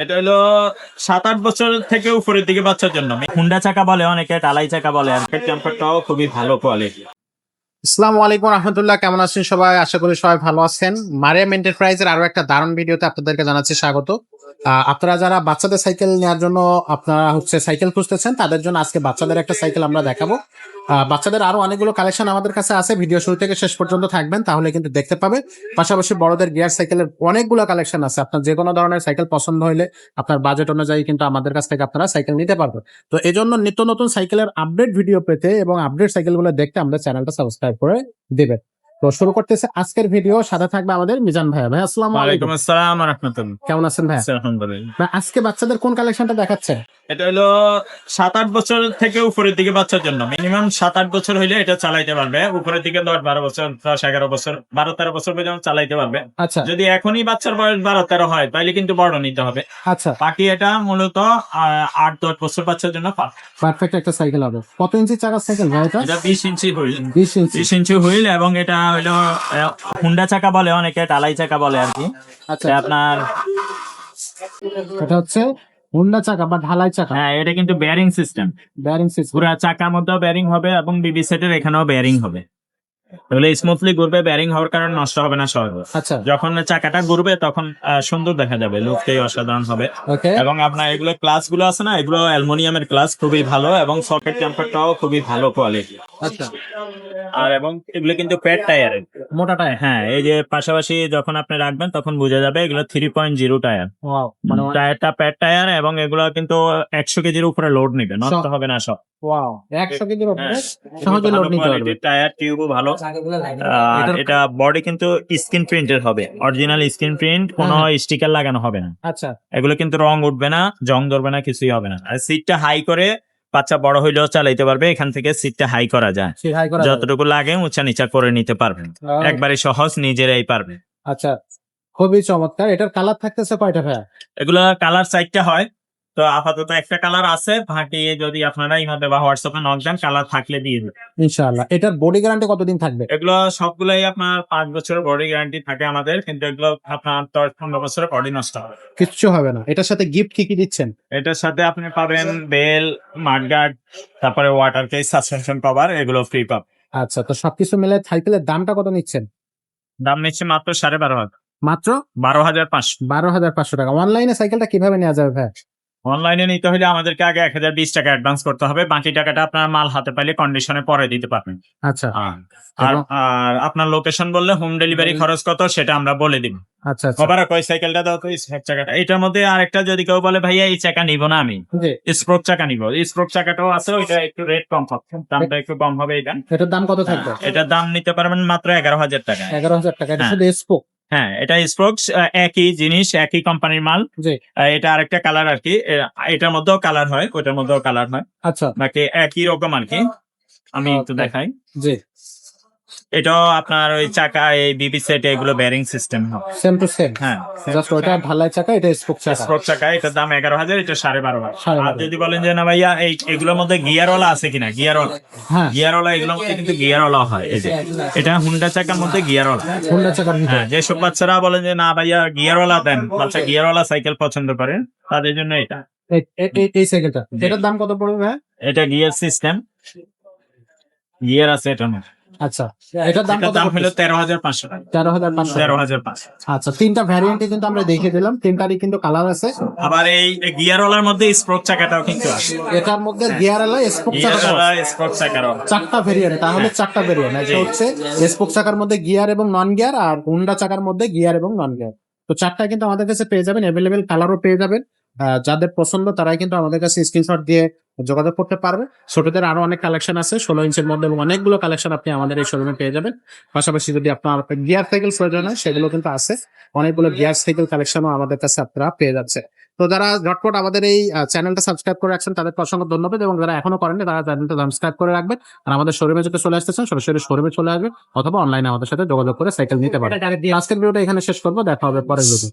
এটা হলো 7-8 বছর থেকে উপরের দিকে বাচ্চার জন্য। হুন্ডা চাকা বলে অনেকে, টালাই চাকা বলে। আর টেম্পারটাও খুবই ভালো কোয়ালিটি। আসসালামু আলাইকুম রহমতুল্লাহ, কেমন আছেন সবাই? আশা করি সবাই ভালো আছেন। মারিয়াম এন্টারপ্রাইজের আরো একটা দারুণ ভিডিওতে আপনাদেরকে জানাচ্ছি স্বাগত। আপনারা যারা বাচ্চাদের সাইকেল নেওয়ার জন্য আপনারা সাইকেল খুঁজতেছেন, তাদের জন্য আজকে বাচ্চাদের একটা সাইকেল আমরা দেখাবো। বাচ্চাদের আরো অনেকগুলো কালেকশন আমাদের কাছে আছে, ভিডিও শুরু থেকে শেষ পর্যন্ত থাকবেন, তাহলে কিন্তু দেখতে পাবেন। পাশাপাশি বড়দের গিয়ার সাইকেলের অনেকগুলো কালেকশন আছে। আপনার যে কোনো ধরনের সাইকেল পছন্দ হলে আপনার বাজেট অনুযায়ী কিন্তু আমাদের কাছ থেকে আপনারা সাইকেল নিতে পারবেন। তো এই জন্য নিত্য নতুন সাইকেলের আপডেট ভিডিও পেতে এবং আপডেট সাইকেলগুলো দেখতে আমাদের চ্যানেলটা সাবস্ক্রাইব করে দিবেন। তো শুরু করতেছে আজকের ভিডিও। সাথে থাকবে আমাদের মিজান ভাইয়া। ভাই আসসালামু আলাইকুম। ওয়ালাইকুম আসসালাম ওয়া রাহমাতুল্লাহ। কেমন আছেন ভাই? আলহামদুলিল্লাহ। ভাই, আজকে বাচ্চাদের কোন কালেকশনটা দেখাচ্ছেন? এটা হলো 7-8 বছর থেকে উপরের দিকে বাচ্চার জন্য। মিনিমাম 7-8 বছর হইলে এটা চালাইতে পারবে। উপরের দিকে 10-12 বছর, 10-11 বছর, 12-13 বছর পর্যন্ত চালাইতে পারবে। আচ্ছা যদি এখনই বাচ্চার বয়স 12-13 হয় তাহলে কিন্তু বড় নিতে হবে। আচ্ছা, বাকি এটা মূলত 8-10 বছর বাচ্চার জন্য পারফেক্ট একটা সাইকেল হবে। কত ইঞ্চি চাকার সাইকেল ভাই এটা? এটা 20 ইঞ্চি হুইল। 20 ইঞ্চি। 20 ইঞ্চি হুইল এবং এটা হলো হুন্ডা চাকা বলে অনেকে, টালাই চাকা বলে আর কি। আচ্ছা, আপনার এটা হচ্ছে হুন্ডা চাকা বা ঢালাই চাকা। হ্যাঁ, এটা কিন্তু বেয়ারিং সিস্টেম। Bearing system. পুরা চাকার মধ্যেও বেয়ারিং হবে এবং বিবি সেটের এখানেও বেয়ারিং হবে। তাহলে স্মুথলি ঘুরবে, বেয়ারিং হওয়ার কারণে নষ্ট হবে না সহজে। আচ্ছা, যখন চাকাটা ঘুরবে তখন সুন্দর দেখা যাবে, লুকটাই অসাধারণ হবে। ওকে। এবং আপনার এগুলো ক্লাস গুলো আছে না, এগুলো অ্যালুমিনিয়ামের ক্লাস, খুবই ভালো এবং সকেট টেম্পারটাও খুবই ভালো কোয়ালিটি। আচ্ছা, আর এবং এগুলো কিন্তু প্যাড টায়ারের। মোটা টায়ার। হ্যাঁ, এই যে পাশাপাশি যখন আপনি রাখবেন তখন বোঝা যাবে এগুলো 3.0 টায়ার। ওয়াও, মানে টায়ারটা প্যাড টায়ার এবং এগুলো কিন্তু 100 কেজির উপরে লোড নেবে, নষ্ট হবে না সব। ওয়াও, 100 কেজির উপরে হ্যাঁ, সহজে লোড নিতে পারবে। টায়ার টিউবও ভালো। আর এটা বডি কিন্তু স্ক্রিন প্রিন্টের হবে, অরিজিনাল স্ক্রিন প্রিন্ট, কোনো স্টিকার লাগানো হবে না। আচ্ছা, এগুলো কিন্তু রং উঠবে না, জং ধরবে না, কিছুই হবে না। আর সিটটা হাই করে বাচ্চা বড় হইলেও চালাইতে পারবে। এখান থেকে সিটটা হাই করা যায়, সে হাই করা যাবে। যতটুকু লাগে উঁচা নিচা করে নিতে পারবেন। একবারে সহজ, নিজেরাই পারবে। আচ্ছা, খুবই চমৎকার। এটার কালার থাকতেছে কয়টা ভাইয়া? এগুলা কালার 4টা হয়। তো আপাতত একটা কালার আছে, বাকি যদি আপনারা এইভাবে বা হোয়াটসঅ্যাপে নক দেন কালার থাকলে দিয়ে দেবে ইনশাআল্লাহ। এটার বডি গ্যারান্টি কতদিন থাকবে? এগুলো সবগুলাই আপনার 5 বছরের বডি গ্যারান্টি থাকে আমাদের, কিন্তু এগুলো আপনার 10-15 বছরের বডি নষ্ট হবে, কিচ্ছু হবে না। এটার সাথে গিফট কি কি দিচ্ছেন? এটার সাথে আপনি পাবেন বেল, মাডগার্ড, তারপরে ওয়াটার কেস, সাসপেনশন কভার, এগুলো ফ্রি পাবেন। আচ্ছা, তো সবকিছু মিলে সাইকেলের দামটা কত নিচ্ছেন? দাম নিচ্ছে মাত্র 12,500। মাত্র 12,500। 12,500 টাকা। অনলাইনে সাইকেলটা কিভাবে নেওয়া যাবে ভাই? অনলাইনে নিতে হলে আমাদেরকে আগে 1020 টাকা অ্যাডভান্স করতে হবে, বাকি টাকাটা আপনার মাল হাতে পাইলে কন্ডিশনে পরে দিতে পারবেন। আচ্ছা আর আর আপনার লোকেশন বললে হোম ডেলিভারি খরচ কত সেটা আমরা বলে দিব। আচ্ছা আচ্ছা, বাবার কই সাইকেলটা দাও তো, স্প্রোক চাকাটা। এটার মধ্যে আরেকটা যদি কেউ বলে ভাইয়া এই চাকা নিব না, আমি জি। স্প্রোক চাকা নিব, স্প্রোক চাকাটাও আছে, ওইটা একটু রেট কম হবে, দামটা একটু কম হবে। এটার দাম কত থাকবে? এটার দাম নিতে পারবেন মাত্র 11,000 টাকা। 11,000 টাকা। এটা হ্যাঁ। শুধু স্পোক? হ্যাঁ, এটা স্প্রোক, একই জিনিস, একই কোম্পানির মাল। জি। এটা আরেকটা কালার আর কি, এটার মধ্যেও কালার হয়, ওইটার মধ্যেও কালার হয়, আচ্ছা, বাকি একই রকম আর কি। আমি একটু Okay. দেখাই। জি। এটাও আপনার ওই চাকা, এই বিবি সেট, এগুলো bearing system. Same to same. হ্যাঁ, জাস্ট ওটা ঢালাই চাকা, এটা স্পোক চাকা। স্প্রোক চাকা, এটার দাম 11,000, এটা 12,500। 12,500। আর যদি বলেন যে না ভাইয়া এগুলোর মধ্যে গিয়ারওয়ালা আছে কিনা, গিয়ারওয়ালা, হ্যাঁ, গিয়ারওয়ালা, এগুলোর মধ্যে কিন্তু গিয়ারওয়ালা হয়। এই যে এটা হুন্ডা চাকার মধ্যে গিয়ারওয়ালা। হুন্ডা চাকার ভিতরে। হ্যাঁ, যেসব বাচ্চারা বলেন যে না ভাইয়া গিয়ারওয়ালা দেন, বাচ্চা গিয়ারওয়ালা সাইকেল পছন্দ করে, তাদের জন্য এটা। এই সাইকেলটা, এটার দাম কত পড়বে ভাই? এটা গিয়ার সিস্টেম, গিয়ার আছে এটার মধ্যে। আচ্ছা, এটার দাম কত? দাম হলো 13,500 টাকা। 13,500। 13,500। আচ্ছা, তিনটা ভ্যারিয়েন্টে কিন্তু আমরা দেখিয়ে দিলাম, তিনটারই কিন্তু কালার আছে। আবার এই গিয়ারওয়ালার মধ্যে স্প্রোক চাকাটাও কিন্তু আছে। এটার মধ্যে গিয়ার আলা স্পোক চাকা, গিয়ারওয়ালা স্প্রোক চাকারও চারটা ভেরিয়েন্ট। তাহলে চারটা ভেরিয়েন্ট, একটা হচ্ছে স্পোক চাকার মধ্যে গিয়ার এবং নন গিয়ার, আর হুন্ডা চাকার মধ্যে গিয়ার এবং নন গিয়ার। তো চারটা কিন্তু আমাদের কাছে পেয়ে যাবেন, অ্যাভেলেবেল কালারও পেয়ে যাবেন। যাদের পছন্দ তারাই কিন্তু আমাদের কাছে স্ক্রিনশট দিয়ে যোগাযোগ করতে পারবে। ছোটদের আরো অনেক কালেকশন আছে, 16 ইঞ্চের মধ্যে অনেকগুলো কালেকশন আপনি আমাদের এই শোরুমে পেয়ে যাবেন। পাশাপাশি যদি আপনার গিয়ার সাইকেল প্রয়োজন হয় সেগুলো কিন্তু আছে, অনেকগুলো গিয়ার সাইকেল কালেকশনও আমাদের কাছে আপনারা পেয়ে যাচ্ছে। তো যারা ঝটপট আমাদের এই চ্যানেলটা সাবস্ক্রাইব করে রাখছেন তাদেরকে অসংখ্য ধন্যবাদ, এবং যারা এখনো করেননি তারা চ্যানেলটা সাবস্ক্রাইব করে রাখবেন। আর আমাদের শোরুমে যদি চলে আসতেছেন সরাসরি শোরুমে চলে আসবেন, অথবা অনলাইনে আমাদের সাথে যোগাযোগ করে সাইকেল নিতে পারবেন। আজকের ভিডিওটা এখানে শেষ করবো, দেখা হবে পরের ভিডিও।